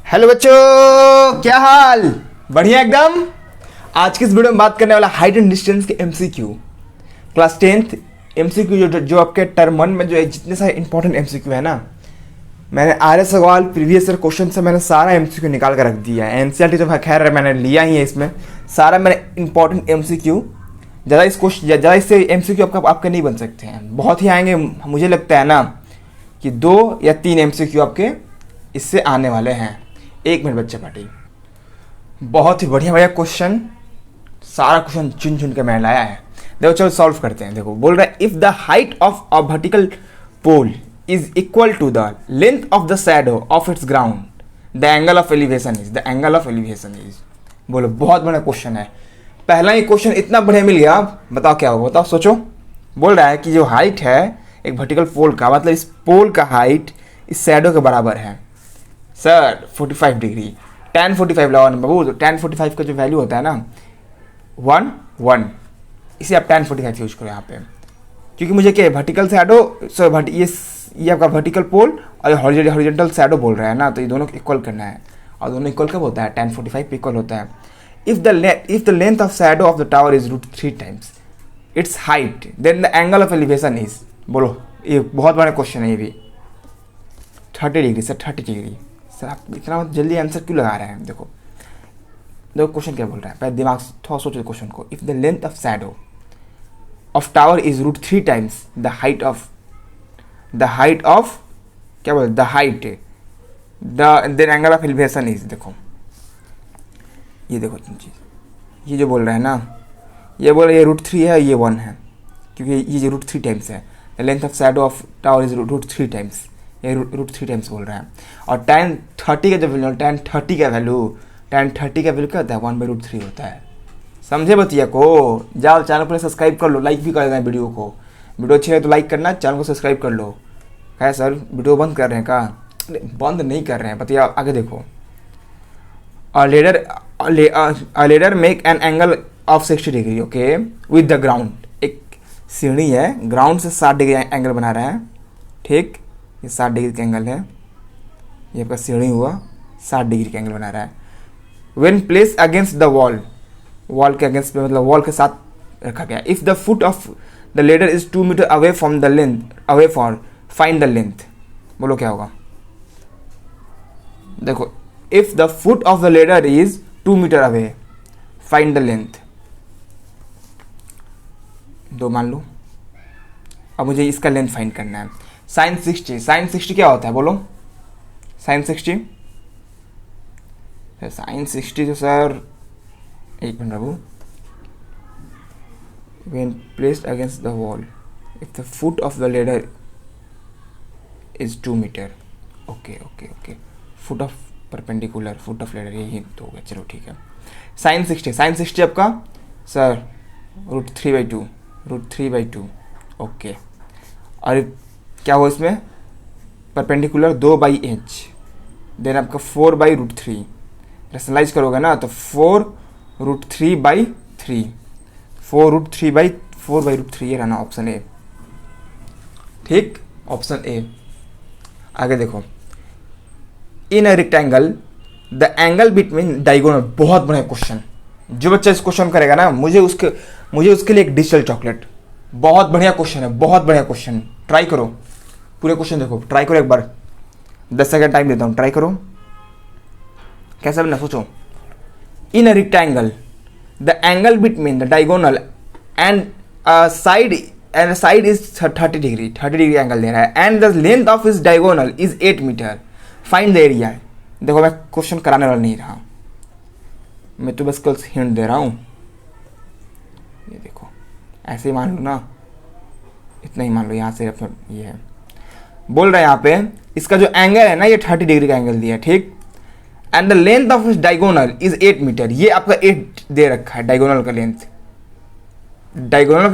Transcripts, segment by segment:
Hello बच्चों, क्या हाल? बढ़िया एकदम। आज की इस वीडियो में बात करने वाला हाइट एंड डिस्टेंस के एमसीक्यू, क्लास 10th एमसीक्यू जो आपके टर्म 1 में जो जितने सारे इंपॉर्टेंट एमसीक्यू है ना, मैंने आर्य सवाल प्रीवियस ईयर क्वेश्चन से मैंने सारा एमसीक्यू निकाल कर रख दिया है। एनसीईआरटी तो खैर मैंने लिया ही है, इसमें सारा मैंने इंपॉर्टेंट एमसीक्यू, ज़्यादा इससे एमसीक्यू आपके नहीं बन सकते हैं, बहुत ही आएंगे। मुझे लगता है ना कि 2 या 3 एमसीक्यू आपके इससे आने वाले हैं। 1 मिनट बच्चे पार्टी, बहुत ही बढ़िया बढ़िया क्वेश्चन, सारा क्वेश्चन चुन चुन के मैंने लाया है। देखो चलो सॉल्व करते हैं। देखो बोल रहा है if the height of a vertical pole is equal to the length of the shadow of its ground the angle of elevation is, the angle of elevation is. बोलो बहुत बड़ा क्वेश्चन है। पहला ही क्वेश्चन इतना बढ़िया मिल गया, बताओ क्या होगा, बताओ सोचो। बोल रहा है कि जो हाइट है एक वर्टिकल पोल का, मतलब इस पोल का हाइट इस शैडो के बराबर है सर 45 डिग्री। tan 45 लगाओ ना बाबू, तो tan 45 का जो वैल्यू होता है ना 1 इसे आप tan 45 यूज करो यहाँ पे, क्योंकि मुझे क्या वर्टिकल शैडो, सर ये आपका वर्टिकल पोल और हॉरिजॉन्टल शैडो बोल रहा है ना, तो ये दोनों इक्वल करना है। और दोनों इक्वल कब होता है? tan 45 पे इक्वल होता है। If the length of shadow of the tower is √3 times its height then the angle of elevation is. बोलो, ये बहुत बड़ा क्वेश्चन है ये भी। 30 डिग्री सर, 30 डिग्री सर, आप इतना जल्दी आंसर क्यों लगा रहे हैं? देखो क्वेश्चन क्या बोल रहा है, पहले दिमाग थोड़ा सोचो क्वेश्चन को। If the length of shadow of tower is √3 times the height of क्या बोल, the height then angle of elevation is. देखो ये देखो चीज, ये जो बोल रहा है ना, ये बोल रहा है ये √3 है, ये 1 है, क्योंकि ये जो √3 टाइम्स है। The length of shadow of tower is √3 times, ये √3 टाइम्स बोल रहा है। और tan 30 का जो वैल्यू, tan 30 का वैल्यू क्या होता है? 1/√3 होता है। समझे बतिया को? जाओ चैनल पर सब्सक्राइब कर लो, लाइक भी कर देना वीडियो को। वीडियो अच्छी है तो लाइक करना, चैनल को सब्सक्राइब कर लो। है सर वीडियो बंद कर रहे हैं का? बंद नहीं कर रहे हैं, बतिया आगे देखो। A ladder make an angle of 60 degree okay with the ground. एक सीढ़ी है, ग्राउंड से 60 डिग्री एंगल बना रहा है, ठीक। ये 60 डिग्री का एंगल है, ये आपका सीढ़ी हुआ 60 डिग्री का एंगल बना रहा है। When place against the wall, wall के अगेंस्ट पे मतलब वॉल के साथ रखा गया। If the foot of the ladder is 2 metre away from the length, away for find the length. बोलो क्या होगा? देखो if the foot of the ladder is 2 metre away find the length, 2 मान लो। अब मुझे इसका लेंथ फाइंड करना है। sin 60 क्या होता है? बोलो sin 60। sin 60 तो सर, एक minute Babu. when placed against the wall if the foot of the ladder is 2 metre, okay foot of perpendicular, foot of ladder, यही तो हो गया। चलो ठीक है। sin 60 आपका सर √3/2 ओके। और क्या हो इसमें? परपेंडिकुलर 2/h, देन आपका 4/√3। रेशनलाइज करोगे ना तो 4√3/3, 4√3/4/√3 ये रहना ऑप्शन ए, ठीक, ऑप्शन ए। आगे देखो, in a rectangle the angle between diagonal. बहुत बड़ा क्वेश्चन, जो बच्चा इस क्वेश्चन करेगा ना, मुझे उसके लिए एक डिजिटल चॉकलेट। बहुत बढ़िया क्वेश्चन है, बहुत बढ़िया क्वेश्चन। ट्राई करो, पूरे क्वेश्चन देखो, ट्राई करो एक बार, 10 सेकंड टाइम देता हूँ, ट्राई करो। कैसा बना सोचो। In a rectangle the angle between the diagonal and side is 30 degree angle दे रहा है, एंड द लेंथ ऑफ इस diagonal is 8 metre, find the area. देखो मैं क्वेश्चन कराने वाला नहीं रहा, मैं तो बस कल हिंट दे रहा हूँ। ये देखो ऐसे ही मान लो ना, इतना ही मान लो, यहाँ से अपना ये है। बोल रहा है यहाँ पे इसका जो एंगल है ना, ये 30 डिग्री का एंगल दिया है, ठीक। And the length of diagonal is 8 metre, ये आपका 8 दे रखा है। डायगोनल का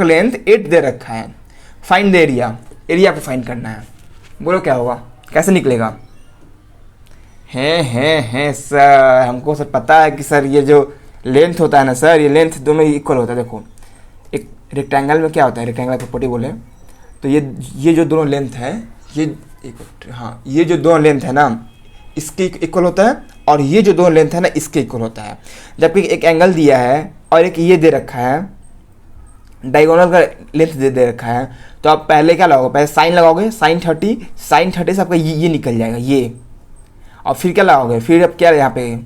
लेंथ 8 दे रखा है। फाइंड द एरिया, एरिया पे फाइंड करना है। बोलो क्या होगा, कैसे निकलेगा? है सर, हमको सर पता है कि सर ये जो लेंथ होता है ना सर, ये लेंथ दोनों इक्वल होता है। देखो एक रेक्टेंगल में क्या होता है, रेक्टेंगल प्रॉपर्टी बोले तो ये जो दोनों लेंथ है, ये जो दोनों लेंथ है ना, इसके इक्वल होता है और ये जो दो लेंथ है ना इसके इक्वल होता है। जबकि एक एंगल दिया है और एक ये दे रखा है, डायगोनल का लेंथ दे रखा है, तो आप पहले क्या लगाओगे, पहले साइन लगाओगे, साइन 30 से आपका ये निकल जाएगा ये, और फिर क्या लगाओगे, फिर अब क्या यहाँ पे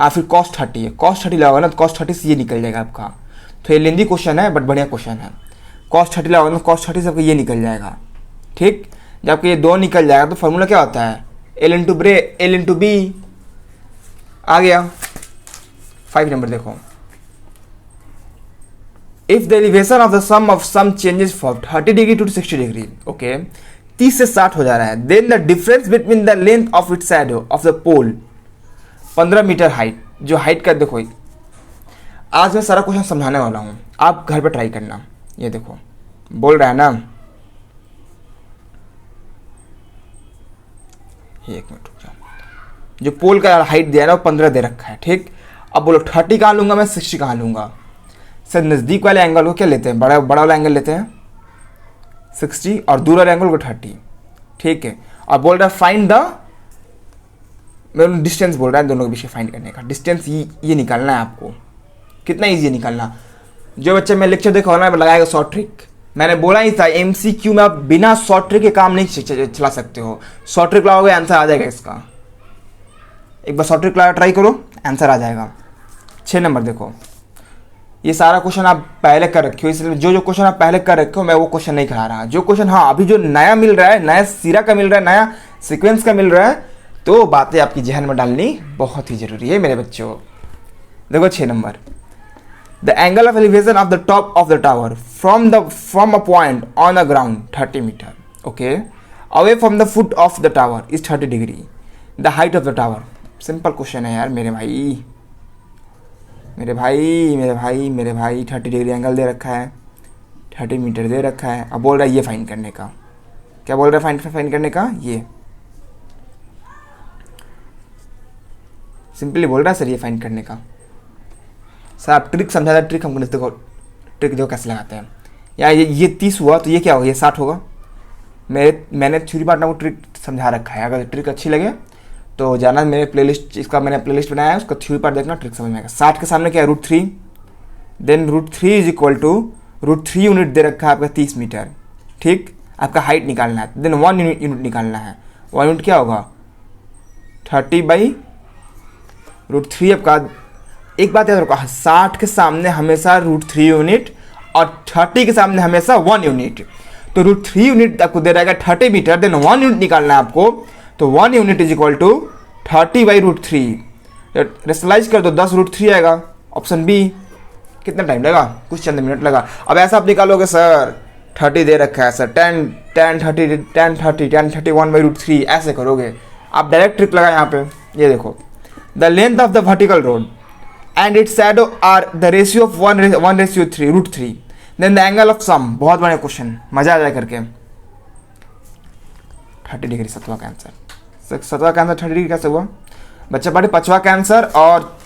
फिर cos 30 है, cos 30 लगाओगे ना तो cos 30 से ये निकल जाएगा आपका। तो ये लेंदी क्वेश्चन है बट बढ़िया क्वेश्चन है। cos 30 लगाओगे ना cos 30 से आपका ये निकल जाएगा, ठीक। जबकि ये दो निकल जाएगा तो फॉर्मूला क्या होता है, L इंटू बी आ गया। 5 नंबर देखो, if the elevation of the sum of sum changes from 30 degree to 60 degree, okay 30 से 60 हो जा रहा है, then the difference between the length of its shadow of the pole 15 metre height, जो height का देखो आज मैं सारा क्वेश्चन समझाने वाला हूँ, आप घर पर ट्राई करना। ये देखो बोल रहा है ना, एक मिनट रुक जाओ, जो पोल का हाइट दिया है ना वो 15 दे रखा है, ठीक। अब बोलो 30 कहाँ लूंगा मैं, 60 कहाँ लूंगा। सर नज़दीक वाले एंगल को क्या लेते हैं, बड़ा वाला एंगल लेते हैं 60 और दूर वाले एंगल को 30, ठीक है। और बोल रहा है फाइंड द, मैं डिस्टेंस बोल रहा है दोनों के बीच फाइंड करने का डिस्टेंस, ये निकालना है आपको। कितना ईजी है निकालना। जो बच्चे मैं लेक्चर देखा ना लगाएगा शॉर्ट ट्रिक, मैंने बोला ही था MCQ में आप बिना शॉर्ट ट्रिक के काम नहीं चला सकते हो। शॉर्ट ट्रिक लगाओगे आंसर आ जाएगा इसका, एक बार शॉर्ट ट्रिक लगा ट्राई करो आंसर आ जाएगा। 6 नंबर देखो, ये सारा क्वेश्चन आप पहले कर रखे हो, इसलिए जो क्वेश्चन आप पहले कर रखे हो मैं वो क्वेश्चन नहीं करा रहा। जो क्वेश्चन हाँ अभी जो नया मिल रहा है, नया सिरा का मिल रहा है, नया सीक्वेंस का मिल रहा है, तो बातें आपकी जहन में डालनी बहुत ही जरूरी है मेरे बच्चों। देखो 6 number, the angle of elevation of the top of the tower from a point on the ground 30 metre, okay, away from the foot of the tower is 30 degree, the height of the tower. Simple question है यार मेरे भाई, मेरे भाई 30 degree angle दे रखा है, 30 metre दे रखा है। अब बोल रहा है ये फाइंड करने का, क्या बोल रहा है फाइंड करने का, ये सिंपली बोल रहा है सर ये फाइंड करने का। सर आप ट्रिक समझा था, ट्रिक हमको देखो, ट्रिक देखो कैसे लगाते हैं यार। ये 30 हुआ तो ये क्या होगा, ये 60 होगा। मैंने थ्योरी पार्ट को ट्रिक समझा रखा है, अगर ट्रिक अच्छी लगे तो जाना मेरे प्लेलिस्ट, इसका मैंने प्लेलिस्ट बनाया है, उसका थ्योरी पार्ट देखना, ट्रिक समझ में आएगा। 60 के सामने क्या है, √3, then √3 is equal to √3 unit दे रखा है आपका 30 मीटर, ठीक। आपका हाइट निकालना है, देन 1 यूनिट निकालना है। 1 यूनिट क्या होगा, 30/√3 आपका। एक बात याद रखो, 60 के सामने हमेशा √3 यूनिट और 30 के सामने हमेशा 1 यूनिट। तो √3 यूनिट आपको दे रहेगा 30 मीटर, देन 1 यूनिट निकालना है आपको, तो 1 unit is equal to 30/√3। Rationalise कर दो 10√3 आएगा, ऑप्शन बी। कितना टाइम लगा, कुछ चंद मिनट लगा। अब ऐसा आप निकालोगे सर 30 दे रखा है सर, 10/31/√3 ऐसे करोगे आप, डायरेक्ट ट्रिक लगा यहाँ पे। ये देखो, the length of the vertical rod and its shadow are the ratio of 1:3 √3, then the angle of sun. बहुत बड़ा क्वेश्चन, मजा आ जाए करके। 30 डिग्री 7वां का आंसर, 7वां का आंसर 30 डिग्री कैसे हुआ बच्चा पढ़े। 5वां का आंसर और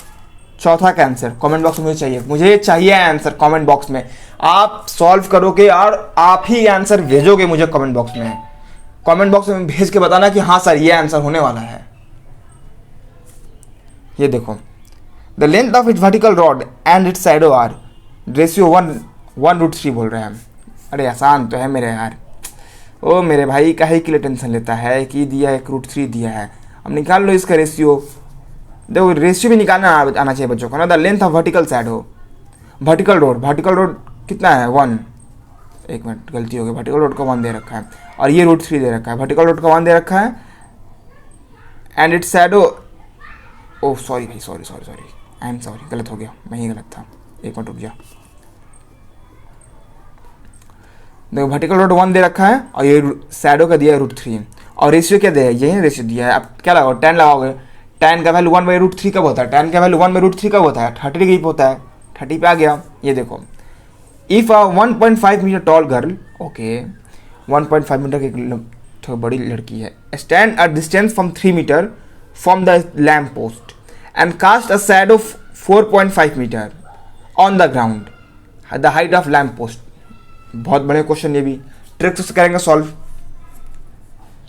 4था का आंसर कमेंट बॉक्स में मुझे चाहिए आंसर कमेंट बॉक्स में। आप सॉल्व करोगे और आप ही आंसर भेजोगे मुझे कमेंट बॉक्स में। कमेंट बॉक्स में भेज के बताना कि हाँ सर ये आंसर होने वाला है। ये देखो, the length of its vertical rod and its shadow are ratio 1:3 बोल रहे हैं। अरे आसान तो है मेरे यार, ओ मेरे भाई काहे के लिए टेंशन लेता है कि दिया है √3 दिया है, अब निकाल लो इसका रेशियो। देखो रेशियो भी निकालना आना चाहिए बच्चों को ना। The length of vertical shadow, vertical road कितना है 1, एक मिनट गलती हो गई, वर्टिकल रोड का 1 दे रखा है और ये √3 दे रखा है, वर्टिकल रोड का 1 दे रखा है and its shadow, oh sorry भाई, सॉरी आई एम सॉरी, गलत हो गया, मैं ही गलत था, एक मिनट रुक जा। देखो वर्टिकल रोड 1 दे रखा है और ये शैडो का दिया है √3 और रेशियो क्या दिया है, यही रेशियो दिया है। आप क्या लगाओ, 10 लगाओगे। 10 का वैल्यू 1/√3 कब होता है, 10 का वैल्यू 1/√3 कब होता है, 30 डिग्री होता है। 30 पे आ गया। ये देखो, if a 1.5 metre tall girl, okay 1.5 metre की तो बड़ी लड़की है, stand a distance from 3 metre from the lamp post and cast a shadow 4.5 metre on the ground, the height of lamp post. बहुत बड़े क्वेश्चन, ये भी ट्रिक्स से करेंगे सॉल्व।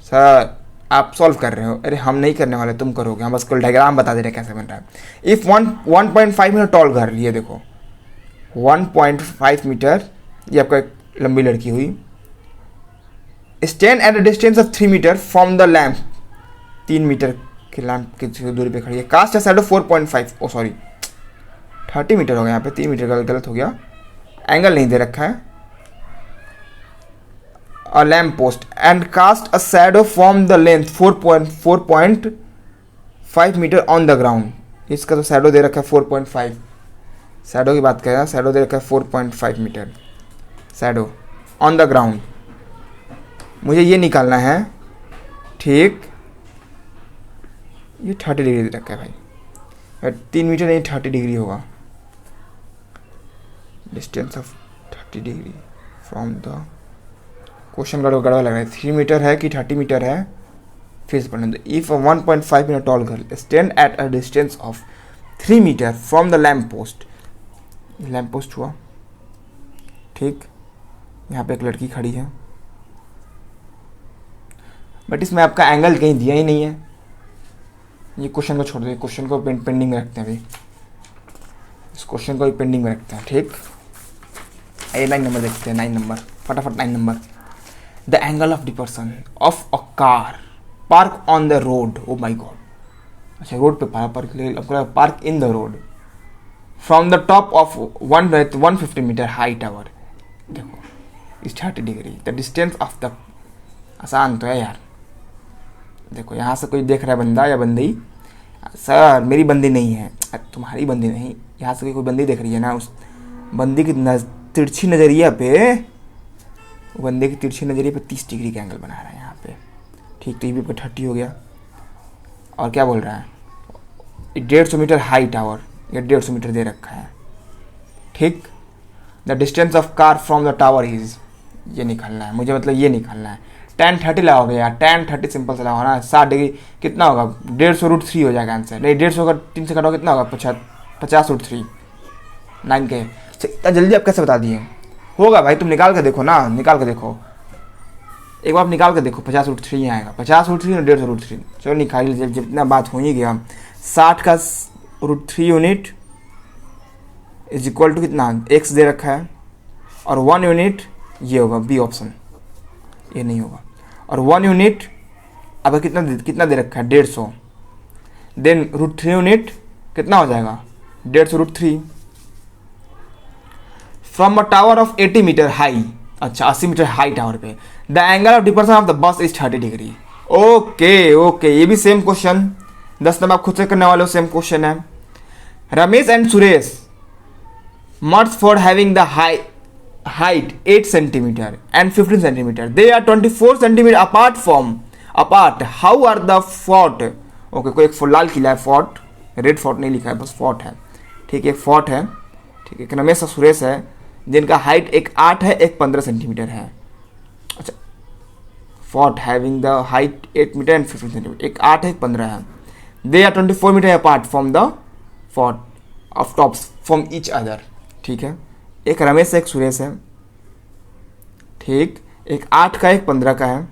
सर आप सॉल्व कर रहे हो, अरे हम नहीं करने वाले, तुम करोगे, हम बस कोई डायग्राम बता दे रहे कैसे बन रहा है। इफ 1.5 मीटर टॉल घर, ये देखो 1.5 मीटर, ये आपका एक लंबी लड़की हुई, stand at a distance of 3 metre from the lamp, 3 metre के लैम्प की दूरी पे खड़ी है, cast a shadow 4.5, oh sorry 30 metre हो गया यहाँ पे, 3 मीटर गलत हो गया, एंगल नहीं दे रखा है, a lamp post and cast a shadow from the length 4.5 metre on the ground। इसका तो शैडो दे रखा है 4.5, शैडो की बात करें, शैडो दे रखा है 4.5 metre shadow on the ground. मुझे ये निकालना है, ठीक, ये 30 डिग्री दे रखा है भाई, 3 मीटर नहीं 30 डिग्री होगा, distance of 30 degree from the, question गड़बड़ लग रहा है, 3 मीटर है कि 30 मीटर है, फिर से पढ़ने दो। If 1.5 metre tall girl stand at a distance of 3 metre from the lamp post, lamp post हुआ, ठीक, यहाँ पे एक लड़की खड़ी है, बट इसमें आपका एंगल कहीं दिया ही नहीं है, ये क्वेश्चन को छोड़ दो, क्वेश्चन को पेंडिंग में रखते हैं अभी, इस क्वेश्चन को भी पेंडिंग में रखते हैं, ठीक। ये 9 नंबर देखते हैं, 9 नंबर, फटाफट 9 number. The angle of the person of a car park on the road, oh my God, अच्छा रोड पे park in the road from the top of 150 metre high tower, देखो इस 30 degree, the distance of the, आसान तो है यार, देखो यहाँ से कोई देख रहा है बंदा या बंदी, सर मेरी बंदी नहीं है, तुम्हारी बंदी नहीं, यहाँ से कोई बंदी देख रही है ना, उस बंदी की तिरछी नज़रिया पे, बंदे की तिरछी नज़रिए पे 30 डिग्री का एंगल बना रहा है यहाँ पे, ठीक, तो ये भी 30 हो गया। और क्या बोल रहा है, 150 मीटर हाई टावर, ये 150 मीटर दे रखा है, ठीक। The distance of car from the tower is, ये निकालना है मुझे, मतलब ये निकालना है, tan 30 लगाओगे यार, tan 30 सिंपल से लगाओ ना, 60 डिग्री कितना होगा, 150√3 हो जाएगा आंसर, नहीं 150 का 3 से काटोगे कितना होगा, 50√3, 9 के, इतना जल्दी आप कैसे बता दिए, होगा भाई, तुम निकाल के देखो ना, निकाल के देखो एक बार, निकाल के देखो, 50√3 आएगा, 50√3 और 150√3, चलो निकाल लीजिए, जितना बात हो ही गया, 60 का √3 यूनिट इज इक्वल टू कितना, x दे रखा है, और 1 यूनिट ये होगा, बी ऑप्शन, ये नहीं होगा, और 1 यूनिट अब कितना दे रखा है, 150, देन √3 यूनिट कितना हो जाएगा, 150√3 from a tower of 80 metre high, अच्छा 80 मीटर हाई टावर पे, the angle of depression of the bus is 30 degree, okay, ये भी सेम क्वेश्चन, 10 नंबर आप खुद से करने वाले हो, सेम क्वेश्चन है। Ramesh and Suresh merge for having the height 8 centimeter and 15 centimeter, they are 24 centimeter apart, how are the fort, okay, कोई एक लाल किला है, फोर्ट, रेड फोर्ट नहीं लिखा है, बस फोर्ट है, ठीक है, एक फोर्ट है, ठीक है, एक रमेश और सुरेश है, जिनका हाइट एक 8 है, एक 15 सेंटीमीटर है, अच्छा, fort having the height 8 metre and 15 centimetre, एक 8 है, एक 15 है, they are 24 metre apart from the fort of tops from each other, ठीक है, एक रमेश एक सुरेश है, ठीक, एक 8 का एक 15 का है,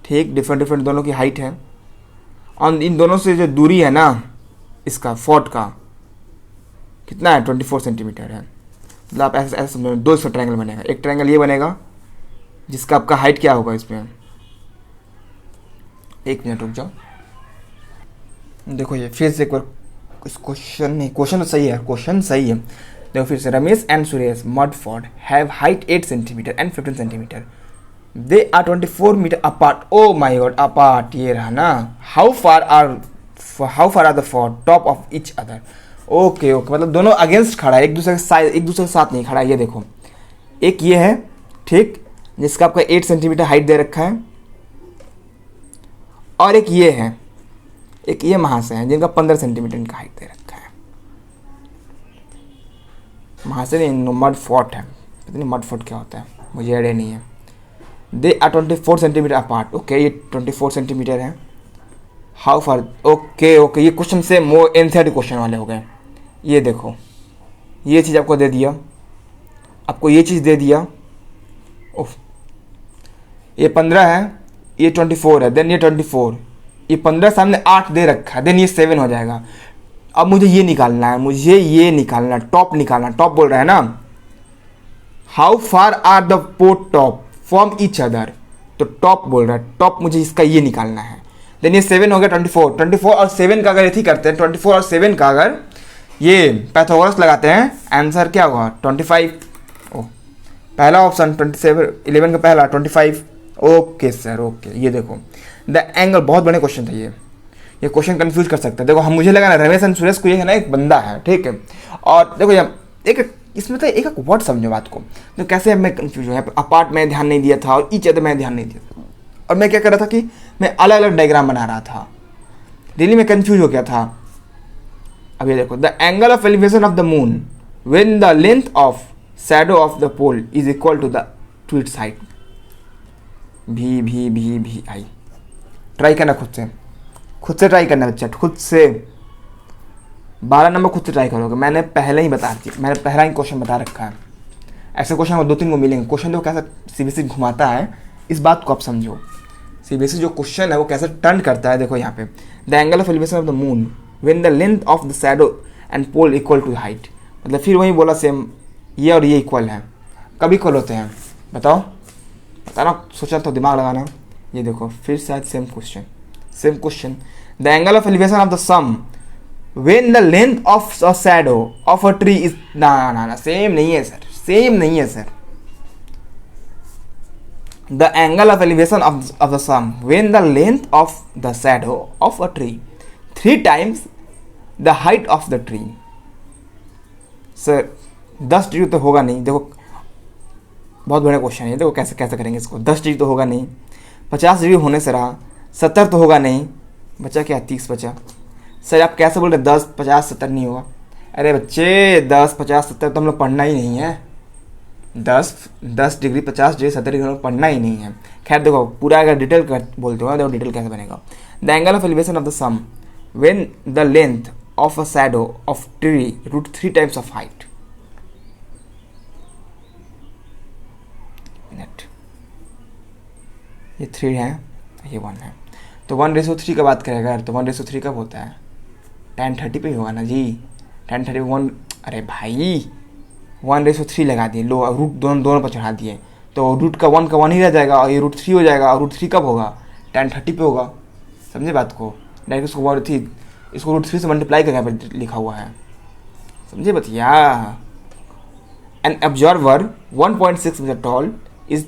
ठीक, डिफरेंट दोनों की हाइट है, और इन दोनों से जो दूरी है ना, इसका फोर्ट का कितना है, 24 सेंटीमीटर है, मतलब आप ऐसे समझो, 2 इसका ट्रायंगल बनेगा, एक ट्रायंगल ये बनेगा जिसका आपका हाइट क्या होगा, इसमें 1 मिनट रुक जाओ, देखो ये फिर से एक बार, इस क्वेश्चन तो सही है, क्वेश्चन सही है, देखो फिर से, Ramesh and Suresh Mudford have height 8 centimetre and 15 centimetre, they are 24 metre apart, oh my God, apart ये रहा ना, how far are the fort top of each other, okay, मतलब दोनों अगेंस्ट खड़ा है, एक दूसरे के साथ नहीं खड़ा है, ये देखो, एक ये है, ठीक, जिसका आपका 8 सेंटीमीटर हाइट दे रखा है, और एक ये है, एक ये वहाँ से है, जिनका 15 सेंटीमीटर इनका हाइट दे रखा है, वहाँ से नहीं, मड फोर्ट है, पता नहीं मड फोर्ट क्या होता है, मुझे आइडिया नहीं है, they are 24 centimetre apart, okay, ये 24 सेंटीमीटर है, हाउ फार, ओके, ये क्वेश्चन से मोर एनसीईआरटी क्वेश्चन वाले हो गए, ये देखो, ये चीज़ आपको दे दिया, आपको ये चीज़ दे दिया, ओह, ये 15 है, ये 24 है, देन ये 24, ये 15 सामने 8 दे रखा है, देन ये 7 हो जाएगा। अब मुझे ये निकालना है, मुझे ये निकालना, टॉप निकालना। टॉप बोल रहा है ना, how far are the port top from each other, तो टॉप बोल रहा है, टॉप मुझे इसका ये निकालना है। देन ये 7 हो गया 24 और 7 का अगर ये करते हैं 24 और 7 का अगर ये पैथागोरस लगाते हैं, आंसर क्या होगा 25। ओ पहला ऑप्शन 27, 11 का पहला 25। Okay sir okay. ये देखो द एंगल, बहुत बड़े क्वेश्चन था ये क्वेश्चन कंफ्यूज कर सकता है। देखो हम मुझे लगा ना रमेश एंड सुरेश को ये है ना एक बंदा है, ठीक है। और देखो यहाँ एक इसमें तो एक वर्ड समझो बात को, तो कैसे मैं कंफ्यूज हूँ। अपार्ट में ध्यान नहीं दिया था और ईच अदर में ध्यान नहीं दिया था, और मैं क्या कर रहा था कि मैं अलग अलग डायग्राम बना रहा था, डेली में कंफ्यूज हो गया था। अब ये देखो the angle of elevation of the moon when the length of shadow of the pole is equal to the to its height. भी आई ट्राई करना खुद से ट्राई करना बच्चा, खुद से 12 नंबर खुद से ट्राई करोगे। मैंने पहले ही बता दिया, मैंने पहला ही क्वेश्चन बता रखा है। ऐसे क्वेश्चन 2-3 को मिलेंगे। क्वेश्चन जो कैसा सीबीएसई घुमाता है, इस बात को आप समझो। सीबीएसई जो क्वेश्चन है वो कैसे टर्न करता है। देखो यहाँ पे the angle of elevation of the moon when the length of the shadow and pole equal to height, मतलब फिर वही बोला सेम, ये और ये इक्वल है। कब इक्वल होते हैं बताओ, बताना, सोचा तो दिमाग लगाना। ये देखो फिर शायद same question the angle of elevation of the sum when the length of a shadow of a tree is, ना सेम नहीं है सर, सेम नहीं है sir. The angle of elevation of the sum when the length of the shadow of a tree 3 times the height of the tree. Sir 10 degree तो होगा नहीं, देखो बहुत बड़ा क्वेश्चन है। देखो कैसे कैसे करेंगे इसको, 10 डिग्री तो होगा नहीं, 50 डिग्री होने से रहा, 70 तो होगा नहीं, बचा क्या 30 बचा। सर आप कैसे बोल रहे 10, 50, 70 नहीं होगा। अरे बच्चे 10, 50, 70 तो हम लोग पढ़ना ही नहीं है। 10 डिग्री, 50 डिग्री, 70 डिग्री हम लोग पढ़ना ही नहीं है। खैर देखो पूरा अगर डिटेल कर बोलते हो, देखो डिटेल कैसे बनेगा। The angle of elevation of the sum when the length of a shadow of tree √3 times of height. ये 3 है, ये 1 है, तो 1:3 का बात करेगा यार, तो 1:3 कब होता है 10:30 पे ही होगा ना जी। 10:30 1, अरे भाई 1:3 लगा दिए, लो रूट दोनों पर चढ़ा दिए, तो रूट का 1 का 1 ही रह जाएगा और ये √3 हो जाएगा। और √3 कब होगा 10:30 पे होगा। समझे बात को, डायरेक्ट इसको √3 से मल्टीप्लाई करके यहाँ पर लिखा हुआ है। समझे बतिया। An observer 1.6 metre tall is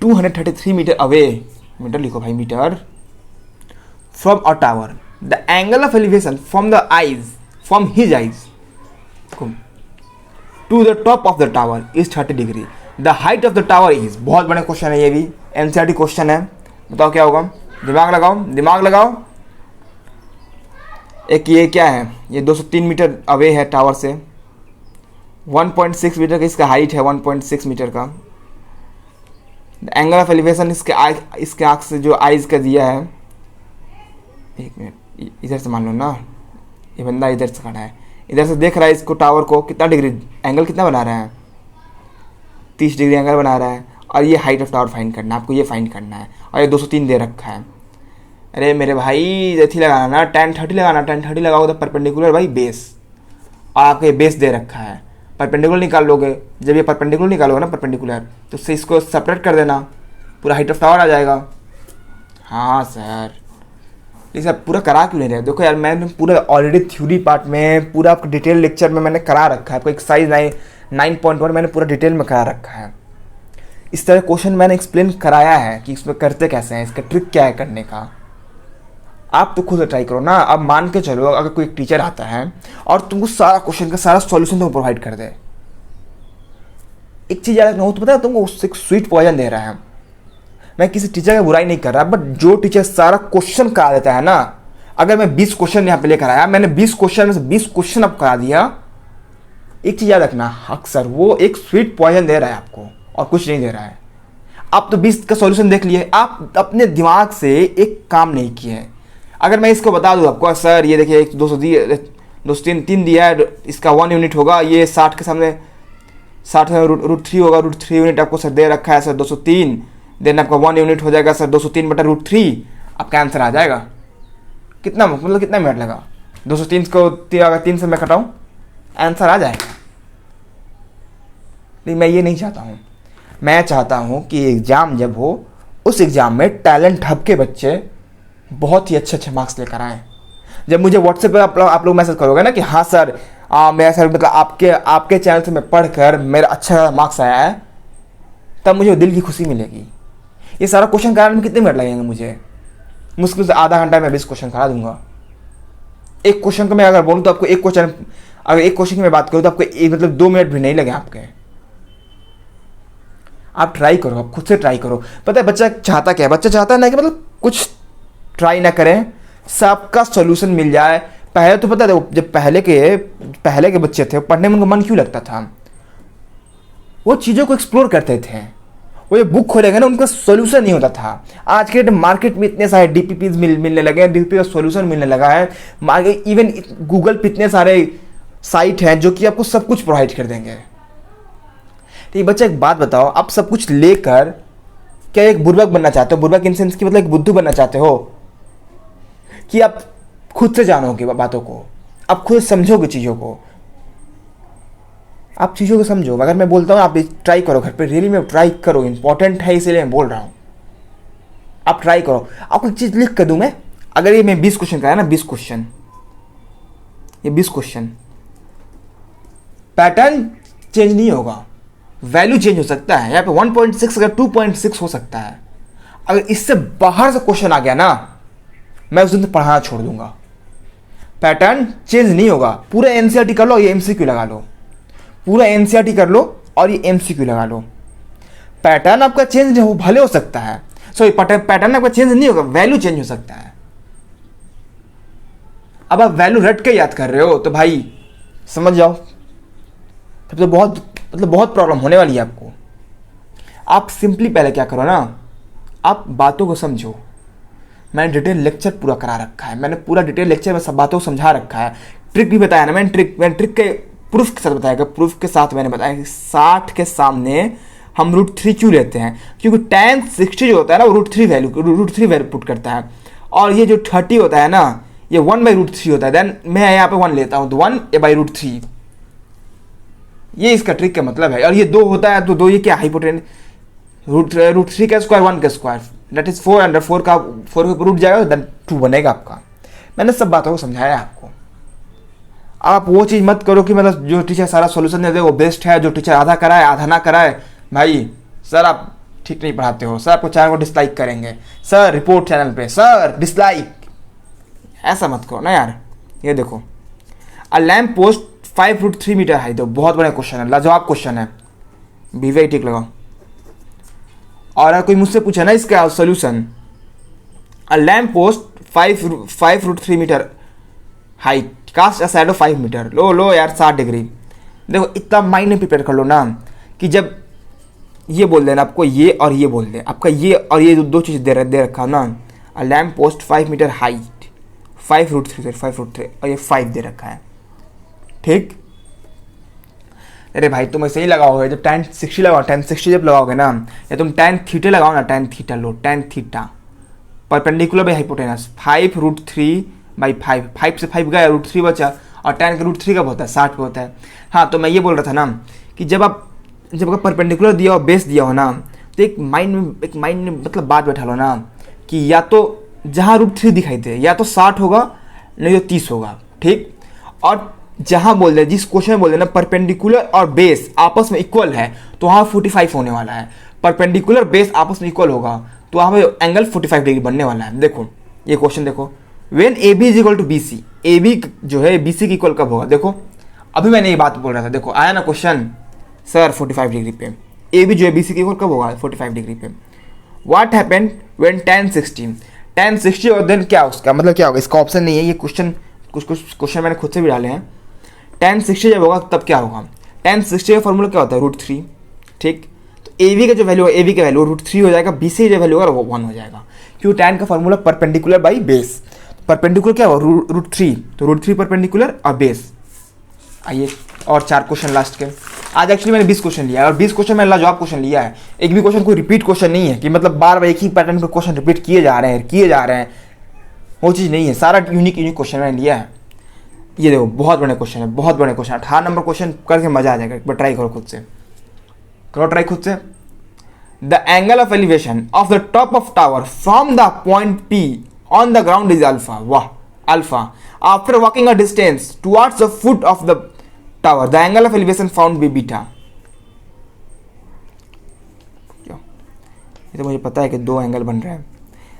233 metre away, metre लिखो भाई metre, from a tower. The angle of elevation from his eyes to the top of the tower is 30 degree. The height of the tower is, बहुत बड़ा question है ये भी, NCERT question है। बताओ क्या होगा, दिमाग लगाओ। एक ये क्या है, ये 203 मीटर अवे है टावर से, 1.6 मीटर का इसका हाइट है, 1.6 मीटर का। एंगल ऑफ एलिवेशन इसके आँख से जो आइज का दिया है, एक मिनट इधर से मान लो ना, ये बंदा इधर से खड़ा है, इधर से देख रहा है इसको टावर को, कितना डिग्री एंगल कितना बना रहा है 30 डिग्री एंगल बना रहा है। और ये हाइट ऑफ टावर फाइंड करना है आपको, ये फाइंड करना है। और ये 203 दे रखा है। अरे मेरे भाई इथी लगाना ना, 10:30 लगाना, 10:30 लगाओगे तो परपेंडिकुलर भाई बेस, और आपको ये बेस दे रखा है। परपेंडिकुलर निकाल लोगे, जब ये परपेंडिकुलर निकालोगे ना परपेंडिकुलर, तो उससे इसको सेपरेट कर देना, पूरा हाइट ऑफ टावर आ जाएगा। हाँ सर, लेकिन आप पूरा करा क्यों नहीं रहे। देखो यार मैंने पूरा ऑलरेडी थ्योरी पार्ट में पूरा आपको डिटेल लेक्चर में मैंने करा रखा है। आपको एक्सरसाइज 9.1 मैंने पूरा डिटेल में करा रखा है। इस तरह क्वेश्चन मैंने एक्सप्लेन कराया है कि इसमें करते कैसे हैं, इसका ट्रिक क्या है करने का। आप तो खुद ट्राई करो ना। अब मान के चलो अगर कोई टीचर आता है और तुमको सारा क्वेश्चन का सारा सॉल्यूशन तुमको प्रोवाइड कर दे, एक चीज़ याद रखना हो तो पता है तुमको उससे एक स्वीट पॉइजन दे रहा है। मैं किसी टीचर का बुराई नहीं कर रहा, बट जो टीचर सारा क्वेश्चन करा देता है ना, अगर मैं 20 क्वेश्चन यहाँ पे लेकर आया, मैंने 20 क्वेश्चन में से 20 क्वेश्चन अब करा दिया, एक चीज़ याद रखना, अक्सर वो एक स्वीट पॉइजन दे रहा है आपको और कुछ नहीं दे रहा है। आप तो 20 का सॉल्यूशन देख लिए, आप अपने दिमाग से एक काम नहीं किए। अगर मैं इसको बता दूँ आपको, सर ये देखिए 203 दिया है, इसका 1 यूनिट होगा, ये 60 के सामने 60 √3 होगा, √3 यूनिट आपको सर दे रखा है सर 203, देन आपका 1 यूनिट हो जाएगा सर 203/√3, आपका आंसर आ जाएगा। कितना मतलब कितना मिनट लगा? 203 को अगर 3 से मैं घटाऊँ आंसर आ जाएगा। नहीं, मैं ये नहीं चाहता हूँ। मैं चाहता हूँ कि एग्ज़ाम जब हो उस एग्ज़ाम में टैलेंट हब के बच्चे बहुत ही अच्छे अच्छे मार्क्स लेकर आएँ। जब मुझे व्हाट्सएप पे आप लोग मैसेज करोगे ना कि हाँ सर मेरा सर मतलब आपके चैनल से मैं पढ़कर मेरा अच्छा मार्क्स आया है, तब मुझे दिल की खुशी मिलेगी। ये सारा क्वेश्चन कराने में कितने मिनट लगेंगे मुझे? मुश्किल से आधा घंटा में 20 क्वेश्चन करा दूंगा। एक क्वेश्चन को मैं अगर बोलूँ तो आपको एक क्वेश्चन की मैं बात करूँ तो आपको मतलब 2 मिनट भी नहीं लगे आपके। आप ट्राई करो, आप खुद से ट्राई करो। पता है बच्चा चाहता क्या है? बच्चा चाहता है ना कि मतलब कुछ ट्राई ना करें, सबका सोल्यूशन मिल जाए। पहले तो पता है जब पहले के बच्चे थे पढ़ने में उनको मन क्यों लगता था? वो चीज़ों को एक्सप्लोर करते थे। वो जो बुक खोलेगा ना उनका सोल्यूशन नहीं होता था। आज के मार्केट में इतने सारे DPPs मिलने लगे हैं, DPP का सोल्यूशन मिलने लगा है। इवन गूगल पे इतने सारे साइट हैं जो कि आपको सब कुछ प्रोवाइड कर देंगे। तो ये बच्चा एक बात बताओ, आप सब कुछ लेकर क्या एक बुर्बक बनना चाहते हो? बुर्बक इन सेंस की मतलब एक बुद्धू बनना चाहते हो कि आप खुद से जानोगे बातों को, आप खुद समझोगे चीज़ों को, आप चीज़ों को समझो। अगर मैं बोलता हूँ आप ट्राई करो घर पे, रियली में ट्राई करो, इंपॉर्टेंट है इसीलिए मैं बोल रहा हूँ। आप ट्राई करो। आपको एक चीज़ लिख कर दूँ मैं, अगर ये मैं 20 क्वेश्चन कराया ना, 20 क्वेश्चन, ये 20 क्वेश्चन, पैटर्न चेंज नहीं होगा, वैल्यू चेंज हो सकता है। यहाँ पे 1.6 अगर 2.6 हो सकता है। अगर इससे बाहर से क्वेश्चन आ गया ना, मैं उस दिन तो पढ़ाना छोड़ दूंगा। पैटर्न चेंज नहीं होगा। पूरा NCERT कर लो, ये MCQ लगा लो। पूरा NCERT कर लो और ये MCQ लगा लो। पैटर्न आपका चेंज हो भले हो सकता है, सॉरी पैटर्न आपका चेंज नहीं होगा, वैल्यू चेंज हो सकता है। अब आप वैल्यू रट के याद कर रहे हो तो भाई समझ जाओ, तब तो बहुत प्रॉब्लम होने वाली है आपको। आप सिंपली पहले क्या करो ना, आप बातों को समझो। मैंने डिटेल लेक्चर पूरा करा रखा है, मैंने पूरा डिटेल लेक्चर में सब बातों को समझा रखा है। ट्रिक भी बताया ना मैंने ट्रिक के प्रूफ के साथ बताया। प्रूफ के साथ मैंने बताया कि 60 के सामने हम √3 क्यों लेते हैं, क्योंकि tan 60 जो होता है ना वो √3 वैल्यू पुट करता है, और ये जो 30 होता है ना ये 1/√3 होता है। देन मैं यहाँ पे 1 लेता हूँ तो 1/√3, ये इसका ट्रिक का मतलब है। और ये 2 होता है तो 2 ये क्या हाइपोटेनस, √3 का स्क्वायर 1 का स्क्वायर, दैट इज 4 अंडर 4 का 4 के ऊपर रूट जाएगा तो 2 बनेगा आपका। मैंने सब बातों को समझाया आपको। आप वो चीज़ मत करो कि मतलब जो टीचर सारा सोल्यूशन दे दे वो बेस्ट है, जो टीचर आधा कराए आधा ना कराए। भाई सर आप ठीक नहीं पढ़ाते हो, सर आपको चैनल को डिसलाइक करेंगे, सर रिपोर्ट चैनल पे, सर डिसलाइक, ऐसा मत करो ना यार। ये देखो, a lamp post 5√3 metre high, तो बहुत बड़ा क्वेश्चन है, लाजवाब क्वेश्चन है, BVI टिक लगाओ। और अगर कोई मुझसे पूछे ना इसका solution, a lamp post 5√3 metre height cast a shadow 5 metre, लो यार 60 डिग्री। देखो इतना माइंड में प्रिपेयर कर लो ना कि जब ये बोल देना आपको ये और ये बोल दे, आपका ये और ये 2 चीज़ दे रखा ना, a lamp post 5 metre height 5√3 और ये 5 दे रखा है, ठीक। अरे भाई तुम ऐसे ही लगाओगे, जब tan 60 लगाओ, tan 60 जब लगाओगे ना, या तुम tan थीटा लगाओ ना, tan theta low, tan theta perpendicular by hypotenuse 5√3/5, 5 से 5 गया √3 बचा, और tan का √3 कब होता है 60 पे होता है। हाँ तो मैं ये बोल रहा था ना कि जब आपका परपेंडिकुलर दिया हो, बेस दिया हो ना, तो एक माइंड में मतलब बात बैठा लो ना कि या तो जहाँ √3 दिखाई दे या तो 60 होगा नहीं तो 30 होगा, ठीक। और जहाँ बोल दे, जिस क्वेश्चन में बोल देना परपेंडिकुलर और बेस आपस में इक्वल है तो वहाँ 45 होने वाला है। परपेंडिकुलर बेस आपस में इक्वल होगा तो वहाँ पे एंगल 45 डिग्री बनने वाला है। देखो ये क्वेश्चन देखो, when AB is equal to BC, AB जो है BC की इक्वल कब होगा। देखो अभी मैंने ये बात बोल रहा था, देखो आया ना क्वेश्चन, सर 45 डिग्री पे AB जो है BC की इक्वल कब होगा 45 डिग्री पे। व्हाट हैपेंड व्हेन tan 60 और देन क्या उसका मतलब क्या होगा, इसका ऑप्शन नहीं है, ये क्वेश्चन कुछ क्वेश्चन मैंने खुद से भी डाले हैं। tan 60 जब होगा तब क्या होगा, tan 60 का फॉर्मूला क्या होता है √3, ठीक। तो AB का जो वैल्यू है, AB का वैल्यू √3 हो जाएगा, BC की जो वैल्यू होगा वो 1 हो जाएगा, क्यों tan का formula perpendicular by base, perpendicular क्या होगा √3, तो √3 परपेंडिकुलर और बेस। आइए और 4 क्वेश्चन लास्ट के। आज एक्चुअली मैंने 20 क्वेश्चन लिया है और 20 क्वेश्चन मैंने लाजवाब क्वेश्चन लिया है। एक भी क्वेश्चन कोई रिपीट क्वेश्चन नहीं है कि मतलब बार बार एक ही पैटर्न पे क्वेश्चन रिपीट किए जा रहे हैं, वो चीज़ नहीं है। सारा यूनिक क्वेश्चन मैंने लिया है। ये देखो बहुत बड़े क्वेश्चन है, बहुत बड़े क्वेश्चन। 18 नंबर क्वेश्चन करके मजा आ जाएगा। एक बार ट्राई करो खुद से, the angle of elevation of the top of tower from the point P on the ground is alpha. वाह, alpha. After walking a distance towards the foot of the tower the angle of elevation found be beta. ये तो मुझे पता है कि दो angle बन रहे हैं।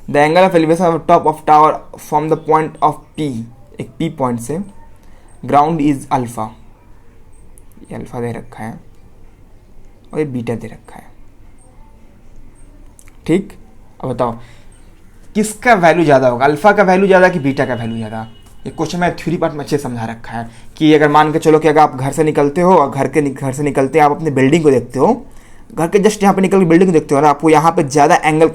The angle of elevation of top of tower from the point of P, एक P पॉइंट से ग्राउंड इज अल्फा। ये अल्फा दे रखा है और ये बीटा दे रखा है। ठीक, अब बताओ किसका वैल्यू ज़्यादा होगा, अल्फा का वैल्यू ज़्यादा कि बीटा का वैल्यू ज़्यादा। ये क्वेश्चन मैं थ्योरी पार्ट में अच्छे समझा रखा है कि अगर मान के चलो कि अगर आप घर से निकलते हो और घर से निकलते आप अपने बिल्डिंग को देखते हो, घर के जस्ट यहाँ पे निकल के बिल्डिंग को देखते हो ना, आपको यहाँ पे ज़्यादा एंगल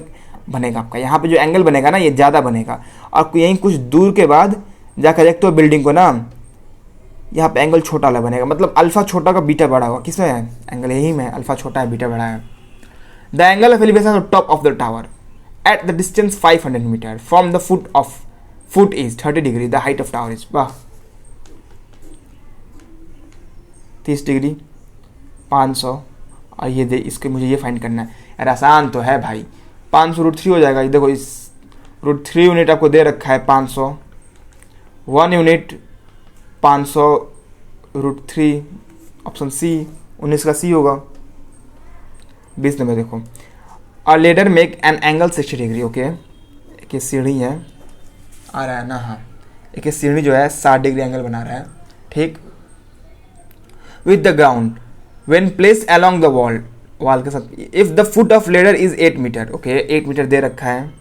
बनेगा। आपका यहाँ पे जो एंगल बनेगा ना, ये ज़्यादा बनेगा। और यहीं कुछ दूर के बाद जाकर देखते हो बिल्डिंग को ना, यहाँ पे एंगल छोटा वाला बनेगा। मतलब अल्फा छोटा का बीटा बड़ा होगा। किसमें है एंगल? यही में अल्फा छोटा है, बीटा बड़ा है। The angle of elevation of top of the tower at the distance 500 metre from the foot is 30 degree. The height of tower is, वाह, 30 डिग्री 500। और ये दे इसके मुझे ये फाइंड करना है यार। आसान तो है भाई, 500√3 हो जाएगा। देखो इस √3 यूनिट आपको दे रखा है 500, 1 यूनिट 500√3, ऑप्शन सी 19 का सी होगा। 20 नंबर देखो, और ladder make an angle 60 degree. Okay, एक सीढ़ी है, आ रहा है ना, हाँ, एक सीढ़ी जो है 60 डिग्री एंगल बना रहा है। ठीक, with the ground when place along the wall के साथ, if the foot of ladder is 8 metre. Okay, 8 metre दे रखा है।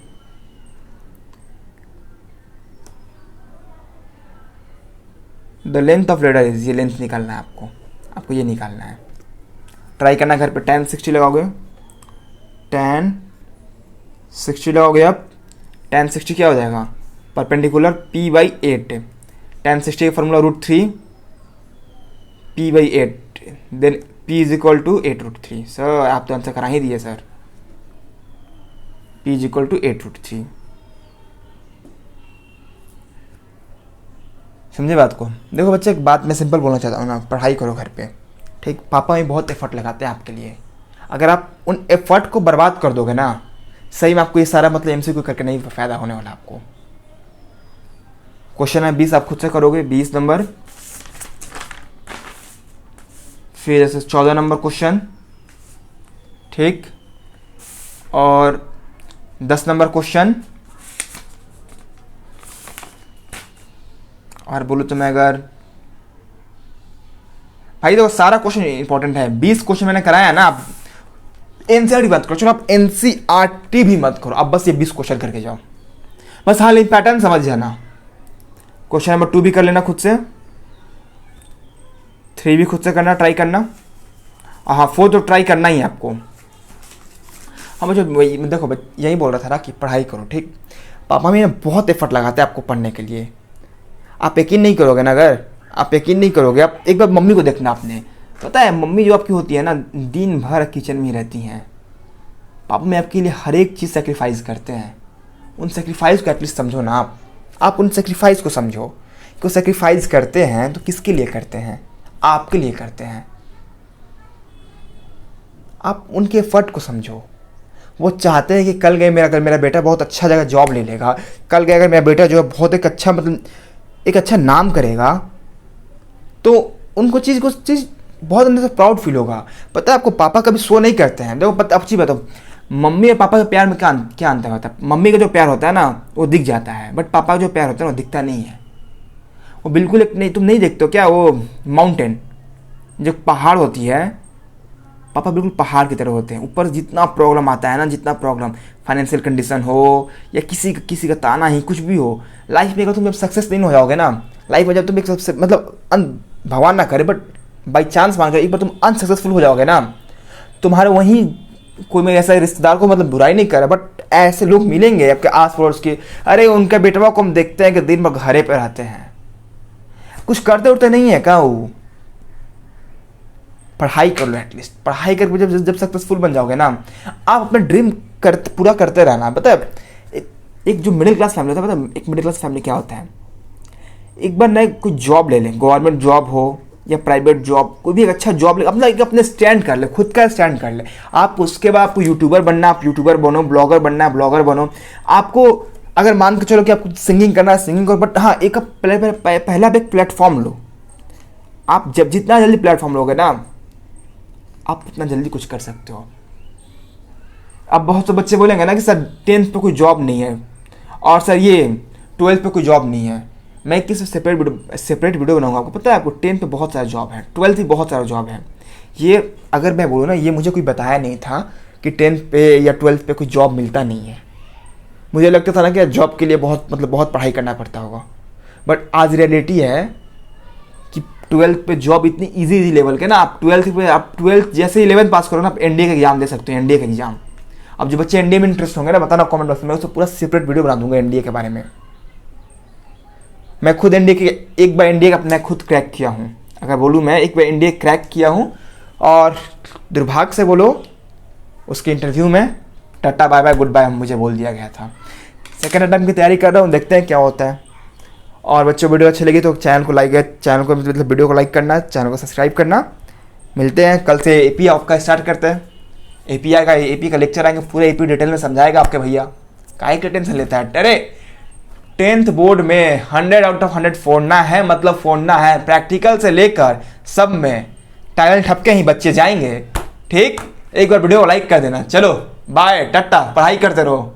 The length of ladder is, ये लेंथ निकालना है आपको ये निकालना है। ट्राई करना घर पे। tan 60 लगाओगे, tan 60 लगाओगे आप, tan 60 क्या हो जाएगा? Perpendicular P/8। tan 60 का formula √3 P/8, then P is equal to 8√3। Sir आप तो आंसर करा ही दिए sir, P is equal to 8√3। समझे बात को? देखो बच्चे, एक बात मैं सिंपल बोलना चाहता हूँ ना, पढ़ाई करो घर पे। ठीक, पापा भी बहुत एफर्ट लगाते हैं आपके लिए। अगर आप उन एफर्ट को बर्बाद कर दोगे ना, सही में आपको ये सारा मतलब MCQ करके नहीं फ़ायदा होने वाला आपको। क्वेश्चन है 20, आप खुद से करोगे 20 नंबर। फिर जैसे 14 नंबर क्वेश्चन, ठीक, और 10 नंबर क्वेश्चन। और बोलो तो मैं अगर भाई देखो सारा क्वेश्चन इंपॉर्टेंट है। 20 क्वेश्चन मैंने कराया है ना। आप एनसीईआरटी मत करो, चलो आप एनसीईआरटी भी मत करो, अब बस ये 20 क्वेश्चन करके जाओ बस। हाँ, लेकिन पैटर्न समझ जाना। क्वेश्चन नंबर 2 भी कर लेना खुद से, 3 भी खुद से करना, ट्राई करना। हाँ, 4 तो ट्राई करना ही है आपको। हाँ मुझे देखो यही बोल रहा था ना कि पढ़ाई करो। ठीक, पापा मेरे बहुत एफर्ट लगाते हैं आपको पढ़ने के लिए। आप यकीन नहीं करोगे ना, अगर आप यकीन नहीं करोगे, आप एक बार मम्मी को देखना। आपने पता है मम्मी जो आपकी होती है ना, दिन भर किचन में रहती हैं। पापा में आपके लिए हर एक चीज़ सेक्रीफाइस करते हैं। उन सेक्रीफाइस को एटलीस्ट समझो ना। आप उन सेक्रीफाइस को समझो कि वो सेक्रीफाइस करते हैं तो किसके लिए करते हैं? आपके लिए करते हैं। आप उनके एफर्ट को समझो। वो चाहते हैं कि कल गए अगर मेरा बेटा बहुत अच्छा जगह जॉब ले लेगा, कल गए अगर मेरा बेटा जो है बहुत एक अच्छा मतलब एक अच्छा नाम करेगा, तो उनको चीज़ बहुत अंदर से प्राउड फील होगा। पता है आपको, पापा कभी शो नहीं करते हैं। देखो पता, अच्छी बताओ, मम्मी और पापा के प्यार में क्या अंतर होता है? मम्मी का जो प्यार होता है ना वो दिख जाता है, बट पापा का जो प्यार होता है ना वो दिखता नहीं है। वो बिल्कुल एक नहीं, तुम नहीं देखते हो क्या? वो माउंटेन जो पहाड़ होती है, पापा बिल्कुल पहाड़ की तरह होते हैं। ऊपर जितना प्रॉब्लम आता है ना, जितना प्रॉब्लम, फाइनेंशियल कंडीशन हो या किसी का ताना ही कुछ भी हो, लाइफ में अगर तुम जब सक्सेस नहीं हो जाओगे ना, लाइफ में जब तुम एक सबसे मतलब भगवान ना करे बट बाई चांस मान एक बार तुम अनसक्सेसफुल हो जाओगे ना, तुम्हारे वहीं कोई मेरे ऐसा रिश्तेदार को मतलब बुराई नहीं कर रहा, बट ऐसे लोग मिलेंगे आपके आस पड़ोस के, अरे उनके बेटवा को हम देखते हैं कि दिन भर घरे पे रहते हैं, कुछ करते उठते नहीं है क्या वो? पढ़ाई कर लो एटलीस्ट। पढ़ाई करके जब जब सक्सेसफुल बन जाओगे ना, आप अपना ड्रीम पूरा करते रहना। पता है एक जो मिडिल क्लास फैमिली होता है, पता है एक मिडिल क्लास फैमिली क्या होता है, एक बार ना कोई जॉब ले लें, गवर्नमेंट जॉब हो या प्राइवेट जॉब, कोई भी एक अच्छा जॉब ले, अपना एक अपने स्टैंड कर ले, खुद का स्टैंड कर ले। आप उसके बाद आपको यूट्यूबर बनना, आप यूट्यूबर बनो, ब्लॉगर बनना है ब्लॉगर बनो। आपको अगर मान के चलो कि आपको सिंगिंग करना है सिंगिंग करो, बट हाँ एक पहला एक प्लेटफॉर्म लो। आप जब जितना जल्दी प्लेटफॉर्म लोगे ना, आप उतना जल्दी कुछ कर सकते हो। अब बहुत से बच्चे बोलेंगे ना कि सर 10th पे कोई जॉब नहीं है, और सर ये 12th पे कोई जॉब नहीं है। मैं किसी सेपरेट वीडियो बनाऊंगा। आपको पता है आपको 10th पे बहुत सारा जॉब है, 12th भी बहुत सारा जॉब है। ये अगर मैं बोलूँ ना, ये मुझे कोई बताया नहीं था कि 10th पे या 12th पे कोई जॉब मिलता नहीं है। मुझे लगता था ना कि जॉब के लिए बहुत पढ़ाई करना पड़ता होगा, बट आज रियलिटी है कि 12th पे जॉब इतनी इजी लेवल के ना, आप 12th जैसे 11th पास करो ना, आप एनडीए का एग्जाम दे सकते हो, एनडीए का एग्जाम। अब जो बच्चे एनडीए में इंटरेस्ट होंगे ना, बताना कमेंट बॉक्स में, मैं उसको पूरा सेपरेट वीडियो बना दूंगा एनडीए के बारे में। मैं खुद एक बार एनडीए का अपना खुद क्रैक किया हूँ। अगर बोलूँ मैं एक बार एनडीए क्रैक किया हूँ, और दुर्भाग्य से बोलो उसके इंटरव्यू में टाटा बाय बाय गुड बाय मुझे बोल दिया गया था। सेकेंड अटेम्प्ट की तैयारी कर रहा हूँ, देखते हैं क्या होता है। और बच्चों वीडियो अच्छी लगी तो चैनल को वीडियो को लाइक करना, चैनल को सब्सक्राइब करना। मिलते हैं कल से एपी आपका स्टार्ट करते हैं। एपी का लेक्चर आएंगे, पूरे एपी डिटेल में समझाएगा आपके भैया। काहे का टेंशन लेता है? अरे 10th बोर्ड में 100 आउट ऑफ 100 फोड़ना है, मतलब फोड़ना है। प्रैक्टिकल से लेकर सब में टाइल ठपके ही बच्चे जाएंगे। ठीक, एक बार वीडियो को लाइक कर देना। चलो बाय टाटा, पढ़ाई करते रहो।